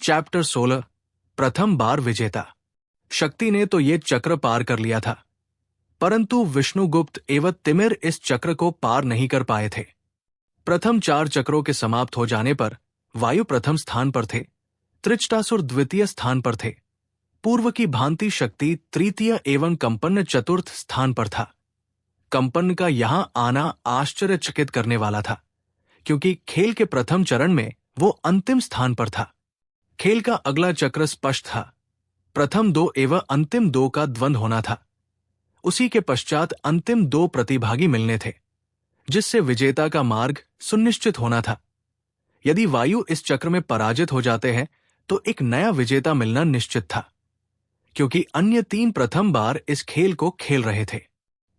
Chapter 16 प्रथम बार विजेता। शक्ति ने तो ये चक्र पार कर लिया था, परंतु विष्णुगुप्त एवं तिमिर इस चक्र को पार नहीं कर पाए थे। प्रथम 4 चक्रों के समाप्त हो जाने पर वायु प्रथम स्थान पर थे, त्रिचटासुर द्वितीय स्थान पर थे, पूर्व की भांति शक्ति तृतीय एवं कंपन चतुर्थ स्थान पर था। कंपन का यहां आना आश्चर्यचकित करने वाला था, क्योंकि खेल के प्रथम चरण में वो अंतिम स्थान पर था। खेल का अगला चक्र स्पष्ट था, प्रथम 2 एवं अंतिम 2 का द्वंद्व होना था। उसी के पश्चात अंतिम 2 प्रतिभागी मिलने थे, जिससे विजेता का मार्ग सुनिश्चित होना था। यदि वायु इस चक्र में पराजित हो जाते हैं तो एक नया विजेता मिलना निश्चित था, क्योंकि अन्य 3 प्रथम बार इस खेल को खेल रहे थे।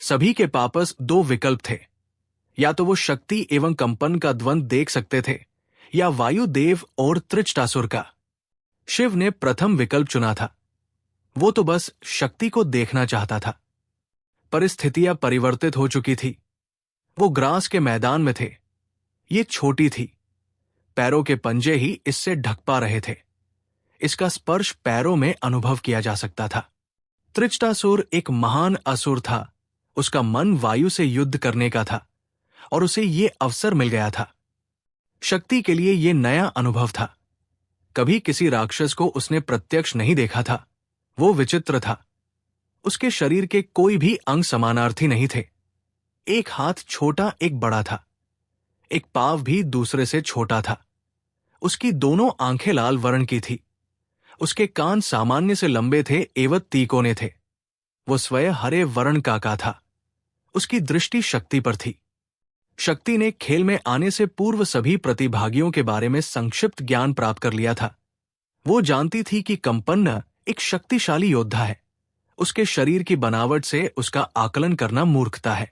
सभी के पास 2 विकल्प थे, या तो वो शक्ति एवं कंपन का द्वंद्व देख सकते थे या वायुदेव और त्रिचटासुर का। शिव ने प्रथम विकल्प चुना था। वो तो बस शक्ति को देखना चाहता था। परिस्थितियां परिवर्तित हो चुकी थी। वो ग्रास के मैदान में थे। ये छोटी थी, पैरों के पंजे ही इससे ढक पा रहे थे। इसका स्पर्श पैरों में अनुभव किया जा सकता था। त्रिचटासुर एक महान असुर था। उसका मन वायु से युद्ध करने का था और उसे ये अवसर मिल गया था। शक्ति के लिए ये नया अनुभव था। कभी किसी राक्षस को उसने प्रत्यक्ष नहीं देखा था। वो विचित्र था। उसके शरीर के कोई भी अंग समानार्थी नहीं थे। एक हाथ छोटा, एक बड़ा था। एक पांव भी दूसरे से छोटा था। उसकी दोनों आंखें लाल वर्ण की थी। उसके कान सामान्य से लंबे थे एवं तीकोने थे। वो स्वयं हरे वर्ण का था। उसकी दृष्टि शक्ति पर थी। शक्ति ने खेल में आने से पूर्व सभी प्रतिभागियों के बारे में संक्षिप्त ज्ञान प्राप्त कर लिया था। वो जानती थी कि कंपन्न एक शक्तिशाली योद्धा है। उसके शरीर की बनावट से उसका आकलन करना मूर्खता है।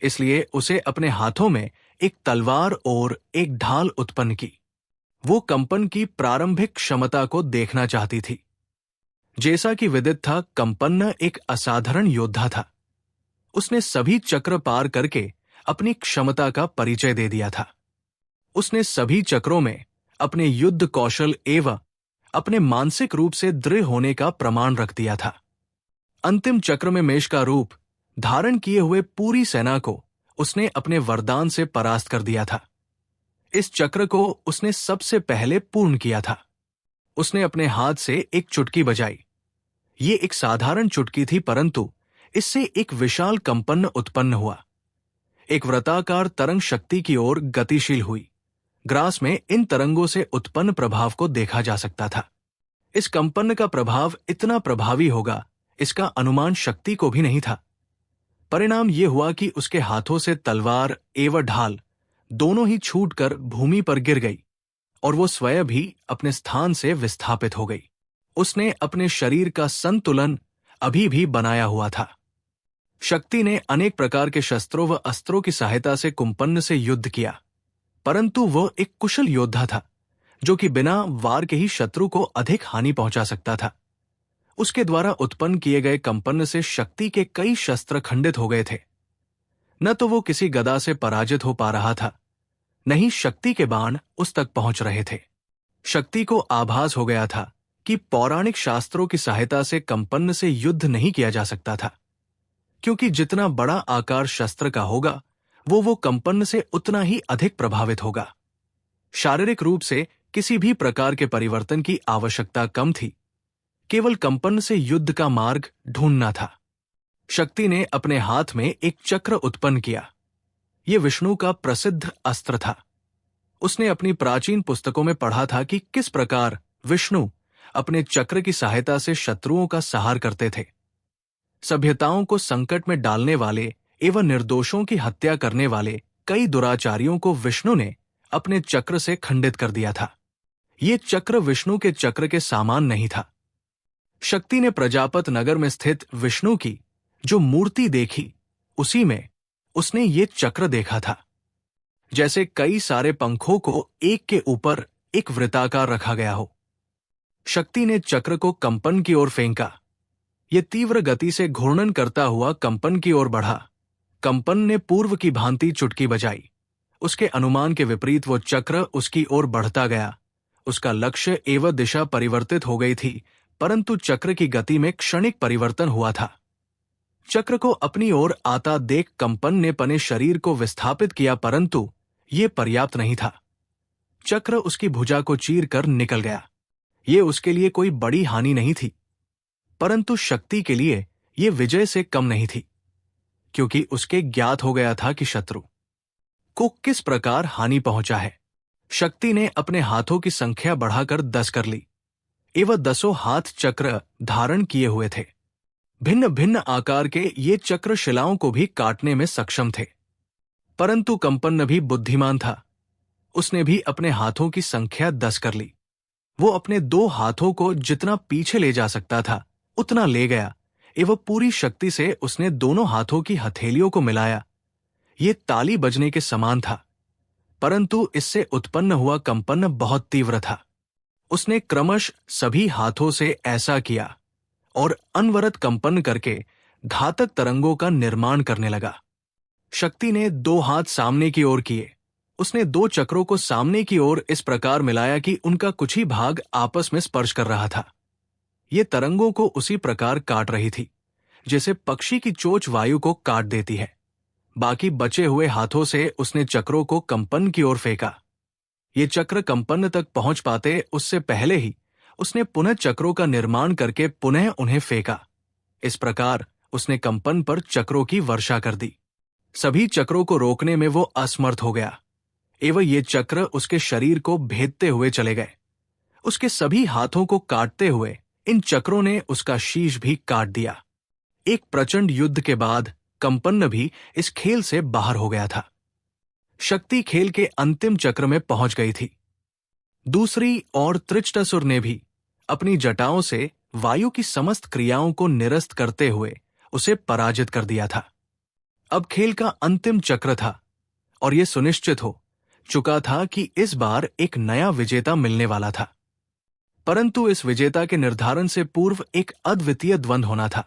इसलिए उसे अपने हाथों में एक तलवार और एक ढाल उत्पन्न की। वो कंपन की प्रारंभिक क्षमता को देखना चाहती थी। जैसा कि विदित था, कंपन्न एक असाधारण योद्धा था। उसने सभी चक्र पार करके अपनी क्षमता का परिचय दे दिया था। उसने सभी चक्रों में अपने युद्ध कौशल एवं अपने मानसिक रूप से दृढ़ होने का प्रमाण रख दिया था। अंतिम चक्र में मेष का रूप धारण किए हुए पूरी सेना को उसने अपने वरदान से परास्त कर दिया था। इस चक्र को उसने सबसे पहले पूर्ण किया था। उसने अपने हाथ से एक चुटकी बजाई। ये एक साधारण चुटकी थी, परंतु इससे एक विशाल कंपन उत्पन्न हुआ। एक वृत्ताकार तरंग शक्ति की ओर गतिशील हुई। ग्रास में इन तरंगों से उत्पन्न प्रभाव को देखा जा सकता था। इस कंपन का प्रभाव इतना प्रभावी होगा, इसका अनुमान शक्ति को भी नहीं था। परिणाम यह हुआ कि उसके हाथों से तलवार एवं ढाल दोनों ही छूटकर भूमि पर गिर गई और वो स्वयं भी अपने स्थान से विस्थापित हो गई। उसने अपने शरीर का संतुलन अभी भी बनाया हुआ था। शक्ति ने अनेक प्रकार के शस्त्रों व अस्त्रों की सहायता से कुंपन्न से युद्ध किया, परंतु वह एक कुशल योद्धा था, जो कि बिना वार के ही शत्रु को अधिक हानि पहुंचा सकता था। उसके द्वारा उत्पन्न किए गए कंपन से शक्ति के कई शस्त्र खंडित हो गए थे। न तो वो किसी गदा से पराजित हो पा रहा था, न ही शक्ति के बाण उस तक पहुंच रहे थे। शक्ति को आभास हो गया था कि पौराणिक शास्त्रों की सहायता से कंपन से युद्ध नहीं किया जा सकता था, क्योंकि जितना बड़ा आकार शस्त्र का होगा वो कंपन से उतना ही अधिक प्रभावित होगा। शारीरिक रूप से किसी भी प्रकार के परिवर्तन की आवश्यकता कम थी। केवल कंपन से युद्ध का मार्ग ढूंढना था। शक्ति ने अपने हाथ में एक चक्र उत्पन्न किया। यह विष्णु का प्रसिद्ध अस्त्र था। उसने अपनी प्राचीन पुस्तकों में पढ़ा था कि किस प्रकार विष्णु अपने चक्र की सहायता से शत्रुओं का संहार करते थे। सभ्यताओं को संकट में डालने वाले एवं निर्दोषों की हत्या करने वाले कई दुराचारियों को विष्णु ने अपने चक्र से खंडित कर दिया था। ये चक्र विष्णु के चक्र के समान नहीं था। शक्ति ने प्रजापत नगर में स्थित विष्णु की जो मूर्ति देखी, उसी में उसने ये चक्र देखा था। जैसे कई सारे पंखों को एक के ऊपर एक वृत्ताकार रखा गया हो। शक्ति ने चक्र को कंपन की ओर फेंका। ये तीव्र गति से घूर्णन करता हुआ कंपन की ओर बढ़ा। कंपन ने पूर्व की भांति चुटकी बजाई। उसके अनुमान के विपरीत वो चक्र उसकी ओर बढ़ता गया उसका लक्ष्य एवं दिशा परिवर्तित हो गई थी, परंतु चक्र की गति में क्षणिक परिवर्तन हुआ था। चक्र को अपनी ओर आता देख कंपन ने अपने शरीर को विस्थापित किया, परंतु ये पर्याप्त नहीं था। चक्र उसकी भुजा को चीर कर निकल गया। ये उसके लिए कोई बड़ी हानि नहीं थी, परंतु शक्ति के लिए ये विजय से कम नहीं थी, क्योंकि उसके ज्ञात हो गया था कि शत्रु को किस प्रकार हानि पहुंचा है। शक्ति ने अपने हाथों की संख्या बढ़ाकर 10 कर ली एवं 10 हाथ चक्र धारण किए हुए थे। भिन्न भिन्न आकार के ये चक्र शिलाओं को भी काटने में सक्षम थे, परंतु कंपन भी बुद्धिमान था। उसने भी अपने हाथों की संख्या 10 कर ली। वो अपने 2 हाथों को जितना पीछे ले जा सकता था उतना ले गया एवं पूरी शक्ति से उसने दोनों हाथों की हथेलियों को मिलाया। ये ताली बजने के समान था, परंतु इससे उत्पन्न हुआ कंपन बहुत तीव्र था। उसने क्रमश सभी हाथों से ऐसा किया और अनवरत कंपन करके घातक तरंगों का निर्माण करने लगा। शक्ति ने 2 हाथ सामने की ओर किए। उसने 2 चक्रों को सामने की ओर इस प्रकार मिलाया कि उनका कुछ ही भाग आपस में स्पर्श कर रहा था। ये तरंगों को उसी प्रकार काट रही थी जैसे पक्षी की चोंच वायु को काट देती है। बाकी बचे हुए हाथों से उसने चक्रों को कंपन की ओर फेंका। ये चक्र कंपन तक पहुंच पाते उससे पहले ही उसने पुनः चक्रों का निर्माण करके पुनः उन्हें फेंका। इस प्रकार उसने कंपन पर चक्रों की वर्षा कर दी। सभी चक्रों को रोकने में वो असमर्थ हो गया एवं ये चक्र उसके शरीर को भेदते हुए चले गए। उसके सभी हाथों को काटते हुए इन चक्रों ने उसका शीश भी काट दिया। एक प्रचंड युद्ध के बाद कंपन भी इस खेल से बाहर हो गया था। शक्ति खेल के अंतिम चक्र में पहुंच गई थी। दूसरी ओर त्रिचटासुर ने भी अपनी जटाओं से वायु की समस्त क्रियाओं को निरस्त करते हुए उसे पराजित कर दिया था। अब खेल का अंतिम चक्र था और यह सुनिश्चित हो चुका था कि इस बार एक नया विजेता मिलने वाला था, परंतु इस विजेता के निर्धारण से पूर्व एक अद्वितीय द्वंद्व होना था,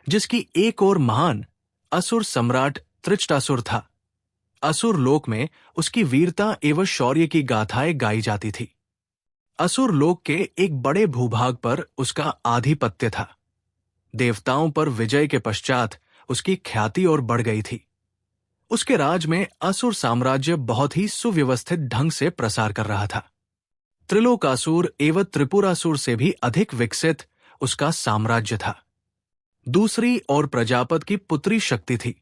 जिसकी एक ओर महान असुर सम्राट त्रिचटासुर था। असुर लोक में उसकी वीरता एवं शौर्य की गाथाएं गाई जाती थी। असुर लोक के एक बड़े भूभाग पर उसका आधिपत्य था। देवताओं पर विजय के पश्चात उसकी ख्याति और बढ़ गई थी। उसके राज में असुर साम्राज्य बहुत ही सुव्यवस्थित ढंग से प्रसार कर रहा था। त्रिलोकासुर एवं त्रिपुरासुर से भी अधिक विकसित उसका साम्राज्य था। दूसरी ओर प्रजापति की पुत्री शक्ति थी,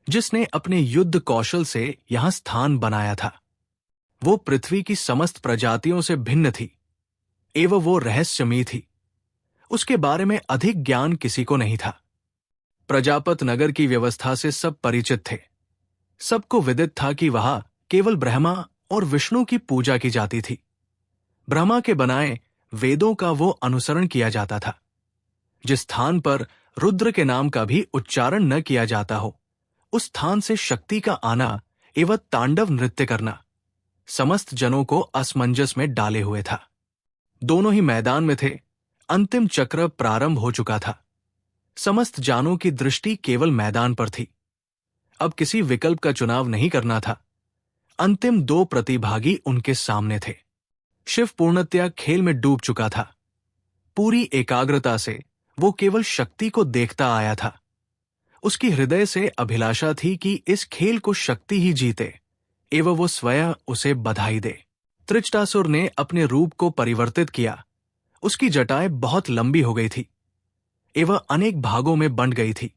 जिसने अपने युद्ध कौशल से यहां स्थान बनाया था। वो पृथ्वी की समस्त प्रजातियों से भिन्न थी एवं वो रहस्यमयी थी। उसके बारे में अधिक ज्ञान किसी को नहीं था। प्रजापत नगर की व्यवस्था से सब परिचित थे। सबको विदित था कि वहां केवल ब्रह्मा और विष्णु की पूजा की जाती थी। ब्रह्मा के बनाए वेदों का वो अनुसरण किया जाता था। जिस स्थान पर रुद्र के नाम का भी उच्चारण न किया जाता हो, उस स्थान से शक्ति का आना एवं तांडव नृत्य करना समस्त जनों को असमंजस में डाले हुए था। दोनों ही मैदान में थे। अंतिम चक्र प्रारंभ हो चुका था। समस्त जानों की दृष्टि केवल मैदान पर थी। अब किसी विकल्प का चुनाव नहीं करना था। अंतिम 2 प्रतिभागी उनके सामने थे। शिव पूर्णतया खेल में डूब चुका था। पूरी एकाग्रता से वो केवल शक्ति को देखता आया था। उसकी हृदय से अभिलाषा थी कि इस खेल को शक्ति ही जीते एवं वो स्वयं उसे बधाई दे। त्रिचटासुर ने अपने रूप को परिवर्तित किया। उसकी जटाएं बहुत लंबी हो गई थी एवं अनेक भागों में बंट गई थी।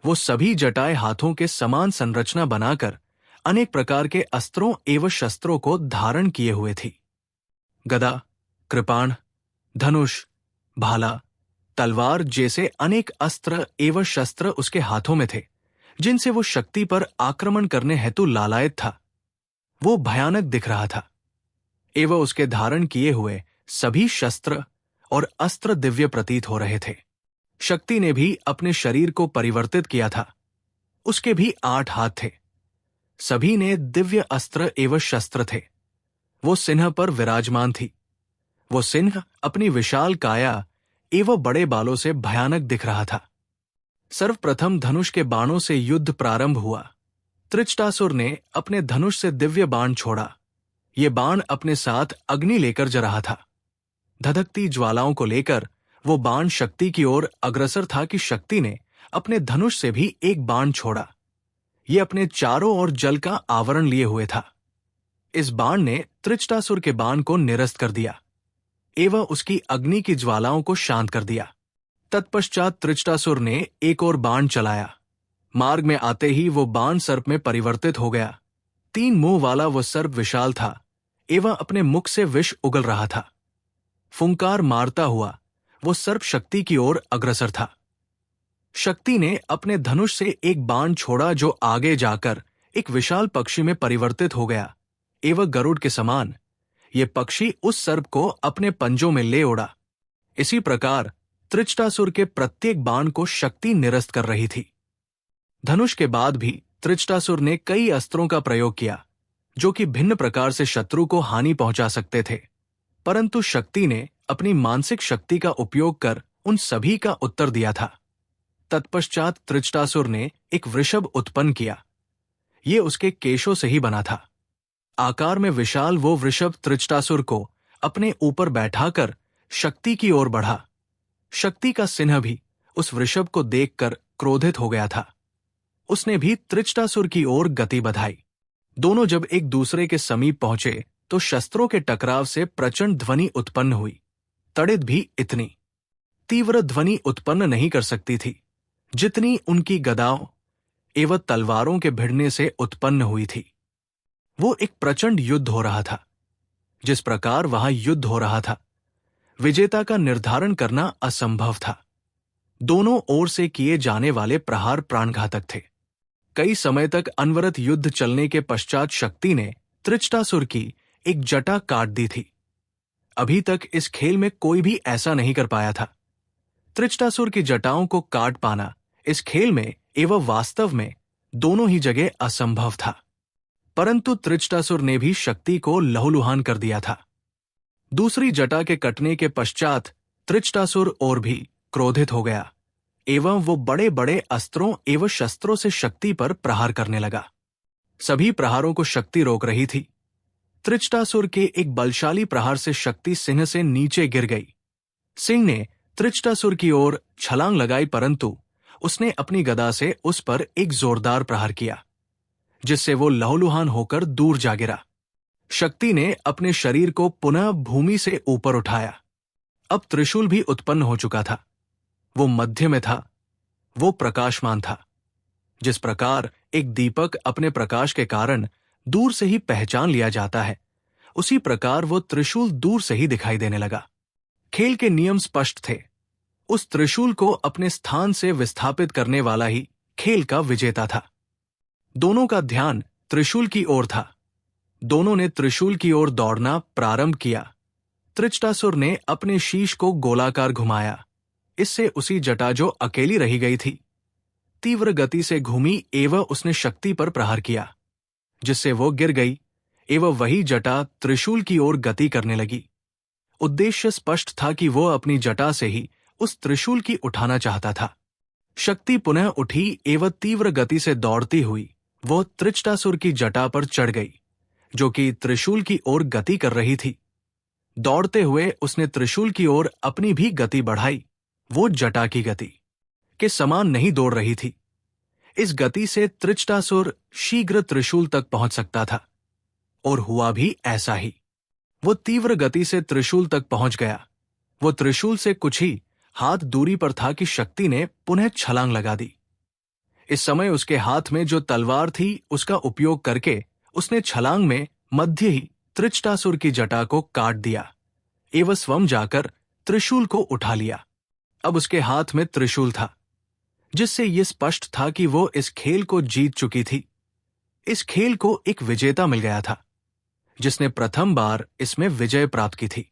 वो सभी जटाएं हाथों के समान संरचना बनाकर अनेक प्रकार के अस्त्रों एवं शस्त्रों को धारण किए हुए थी। गदा, कृपाण, धनुष, भाला, तलवार जैसे अनेक अस्त्र एवं शस्त्र उसके हाथों में थे, जिनसे वो शक्ति पर आक्रमण करने हेतु लालायित था। वो भयानक दिख रहा था एवं उसके धारण किए हुए सभी शस्त्र और अस्त्र दिव्य प्रतीत हो रहे थे। शक्ति ने भी अपने शरीर को परिवर्तित किया था। उसके भी 8 हाथ थे। सभी ने दिव्य अस्त्र एवं शस्त्र थे। वो सिंह पर विराजमान थी। वो सिंह अपनी विशाल काया एवं बड़े बालों से भयानक दिख रहा था। सर्वप्रथम धनुष के बाणों से युद्ध प्रारंभ हुआ। त्रिचटासुर ने अपने धनुष से दिव्य बाण छोड़ा। ये बाण अपने साथ अग्नि लेकर जा रहा था। धधकती ज्वालाओं को लेकर वो बाण शक्ति की ओर अग्रसर था कि शक्ति ने अपने धनुष से भी एक बाण छोड़ा। ये अपने चारों ओर जल का आवरण लिए हुए था। इस बाण ने त्रिजटासुर के बाण को निरस्त कर दिया एवं उसकी अग्नि की ज्वालाओं को शांत कर दिया। तत्पश्चात त्रिजटासुर ने एक और बाण चलाया। मार्ग में आते ही वो बाण सर्प में परिवर्तित हो गया। 3 मुंह वाला वो सर्प विशाल था एवं अपने मुख से विष उगल रहा था। फुंकार मारता हुआ वो सर्प शक्ति की ओर अग्रसर था। शक्ति ने अपने धनुष से एक बाण छोड़ा जो आगे जाकर एक विशाल पक्षी में परिवर्तित हो गया एवं गरुड़ के समान ये पक्षी उस सर्प को अपने पंजों में ले उड़ा। इसी प्रकार त्रिजटासुर के प्रत्येक बाण को शक्ति निरस्त कर रही थी। धनुष के बाद भी त्रिजटासुर ने कई अस्त्रों का प्रयोग किया जो कि भिन्न प्रकार से शत्रु को हानि पहुंचा सकते थे, परंतु शक्ति ने अपनी मानसिक शक्ति का उपयोग कर उन सभी का उत्तर दिया था। तत्पश्चात त्रिजटासुर ने एक वृषभ उत्पन्न किया। ये उसके केशों से ही बना था। आकार में विशाल वो वृषभ त्रिजटासुर को अपने ऊपर बैठाकर शक्ति की ओर बढ़ा। शक्ति का सिंह भी उस वृषभ को देखकर क्रोधित हो गया था। उसने भी त्रिजटासुर की ओर गति बढ़ाई। दोनों जब एक दूसरे के समीप पहुंचे तो शस्त्रों के टकराव से प्रचंड ध्वनि उत्पन्न हुई। तड़ित भी इतनी तीव्र ध्वनि उत्पन्न नहीं कर सकती थी जितनी उनकी गदाओं एवं तलवारों के भिड़ने से उत्पन्न हुई थी। वो एक प्रचंड युद्ध हो रहा था। जिस प्रकार वहां युद्ध हो रहा था, विजेता का निर्धारण करना असंभव था। दोनों ओर से किए जाने वाले प्रहार प्राणघातक थे। कई समय तक अनवरत युद्ध चलने के पश्चात शक्ति ने त्रिजटासुर की एक जटा काट दी थी। अभी तक इस खेल में कोई भी ऐसा नहीं कर पाया था। त्रिजटासुर की जटाओं को काट पाना इस खेल में एवं वास्तव में दोनों ही जगह असंभव था, परंतु त्रिजटासुर ने भी शक्ति को लहूलुहान कर दिया था। दूसरी जटा के कटने के पश्चात त्रिजटासुर और भी क्रोधित हो गया एवं वो बड़े बड़े अस्त्रों एवं शस्त्रों से शक्ति पर प्रहार करने लगा। सभी प्रहारों को शक्ति रोक रही थी। त्रिजटासुर के एक बलशाली प्रहार से शक्ति सिंह से नीचे गिर गई। सिंह ने त्रिजटासुर की ओर छलांग लगाई, परंतु उसने अपनी गदा से उस पर एक जोरदार प्रहार किया जिससे वो लहूलुहान होकर दूर जा गिरा। शक्ति ने अपने शरीर को पुनः भूमि से ऊपर उठाया। अब त्रिशूल भी उत्पन्न हो चुका था। वो मध्य में था, वो प्रकाशमान था। जिस प्रकार एक दीपक अपने प्रकाश के कारण दूर से ही पहचान लिया जाता है, उसी प्रकार वो त्रिशूल दूर से ही दिखाई देने लगा। खेल के नियम स्पष्ट थे। उस त्रिशूल को अपने स्थान से विस्थापित करने वाला ही खेल का विजेता था। दोनों का ध्यान त्रिशूल की ओर था। दोनों ने त्रिशूल की ओर दौड़ना प्रारंभ किया। त्रिजटासुर ने अपने शीश को गोलाकार घुमाया। इससे उसी जटा जो अकेली रही गई थी तीव्र गति से घूमी एवं उसने शक्ति पर प्रहार किया, जिससे वो गिर गई एवं वही जटा त्रिशूल की ओर गति करने लगी। उद्देश्य स्पष्ट था कि वो अपनी जटा से ही उस त्रिशूल की उठाना चाहता था। शक्ति पुनः उठी एवं तीव्र गति से दौड़ती हुई वो त्रिजटासुर की जटा पर चढ़ गई, जो कि त्रिशूल की ओर गति कर रही थी। दौड़ते हुए उसने त्रिशूल की ओर अपनी भी गति बढ़ाई। वो जटा की गति के समान नहीं दौड़ रही थी। इस गति से त्रिजटासुर शीघ्र त्रिशूल तक पहुंच सकता था, और हुआ भी ऐसा ही। वो तीव्र गति से त्रिशूल तक पहुंच गया। वो त्रिशूल से कुछ ही हाथ दूरी पर था कि शक्ति ने पुनः छलांग लगा दी। इस समय उसके हाथ में जो तलवार थी उसका उपयोग करके उसने छलांग में मध्य ही त्रिजटासुर की जटा को काट दिया एवं स्वयं जाकर त्रिशूल को उठा लिया। अब उसके हाथ में त्रिशूल था, जिससे यह स्पष्ट था कि वो इस खेल को जीत चुकी थी। इस खेल को एक विजेता मिल गया था, जिसने प्रथम बार इसमें विजय प्राप्त की थी।